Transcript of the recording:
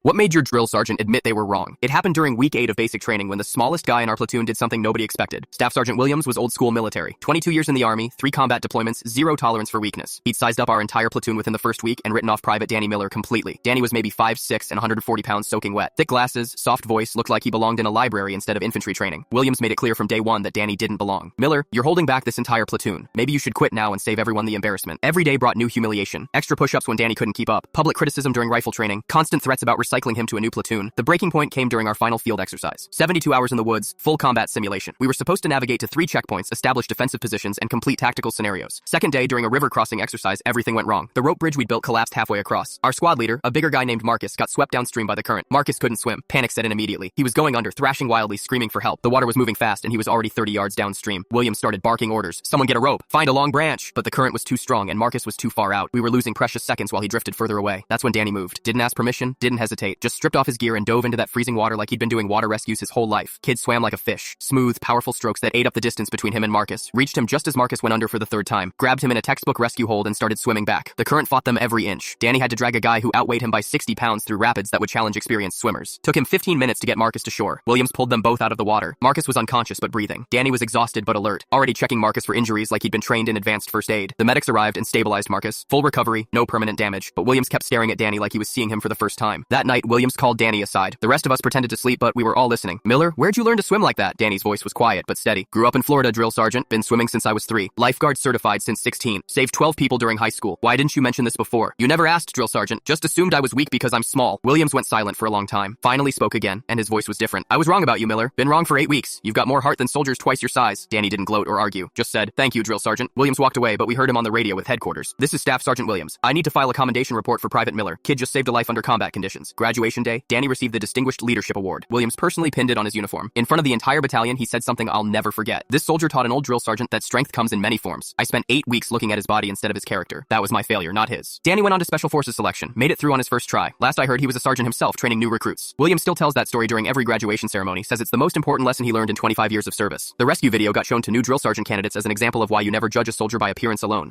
What made your drill sergeant admit they were wrong? It happened during week 8 of basic training when the smallest guy in our platoon did something nobody expected. Staff Sergeant Williams was old school military. 22 years in the Army, 3 combat deployments, 0 tolerance for weakness. He'd sized up our entire platoon within the first week and written off Private Danny Miller completely. Danny was maybe 5'6" and 140 pounds soaking wet. Thick glasses, soft voice, looked like he belonged in a library instead of infantry training. Williams made it clear from day one that Danny didn't belong. Miller, you're holding back this entire platoon. Maybe you should quit now and save everyone the embarrassment. Every day brought new humiliation. Extra push-ups when Danny couldn't keep up. Public criticism during rifle training. Constant threats about recycling him to a new platoon. The breaking point came during our final field exercise. 72 hours in the woods, full combat simulation. We were supposed to navigate to 3 checkpoints, establish defensive positions, and complete tactical scenarios. Second day, during a river crossing exercise, everything went wrong. The rope bridge we'd built collapsed halfway across. Our squad leader, a bigger guy named Marcus, got swept downstream by the current. Marcus couldn't swim. Panic set in immediately. He was going under, thrashing wildly, screaming for help. The water was moving fast, and he was already 30 yards downstream. Williams started barking orders. Someone get a rope. Find a long branch. But the current was too strong, and Marcus was too far out. We were losing precious seconds while he drifted further away. That's when Danny moved. Didn't ask permission, didn't hesitate. Just stripped off his gear and dove into that freezing water like he'd been doing water rescues his whole life. Kid swam like a fish. Smooth, powerful strokes that ate up the distance between him and Marcus. Reached him just as Marcus went under for the 3rd time. Grabbed him in a textbook rescue hold and started swimming back. The current fought them every inch. Danny had to drag a guy who outweighed him by 60 pounds through rapids that would challenge experienced swimmers. Took him 15 minutes to get Marcus to shore. Williams pulled them both out of the water. Marcus was unconscious but breathing. Danny was exhausted but alert, already checking Marcus for injuries like he'd been trained in advanced first aid. The medics arrived and stabilized Marcus. Full recovery, no permanent damage, but Williams kept staring at Danny like he was seeing him for the first time. That night, Williams called Danny aside. The rest of us pretended to sleep, but we were all listening. Miller, where'd you learn to swim like that? Danny's voice was quiet but steady. Grew up in Florida, drill sergeant. Been swimming since I was 3. Lifeguard certified since 16. Saved 12 people during high school. Why didn't you mention this before? You never asked, drill sergeant. Just assumed I was weak because I'm small. Williams went silent for a long time. Finally spoke again, and his voice was different. I was wrong about you, Miller. Been wrong for 8 weeks. You've got more heart than soldiers twice your size. Danny didn't gloat or argue. Just said, thank you, drill sergeant. Williams walked away, but we heard him on the radio with headquarters. This is Staff Sergeant Williams. I need to file a commendation report for Private Miller. Kid just saved a life under combat conditions. Graduation day, Danny received the Distinguished Leadership Award. Williams personally pinned it on his uniform. In front of the entire battalion, he said something I'll never forget. This soldier taught an old drill sergeant that strength comes in many forms. I spent 8 weeks looking at his body instead of his character. That was my failure, not his. Danny went on to Special Forces selection. Made it through on his first try. Last I heard, he was a sergeant himself, training new recruits. Williams still tells that story during every graduation ceremony, says it's the most important lesson he learned in 25 years of service. The rescue video got shown to new drill sergeant candidates as an example of why you never judge a soldier by appearance alone.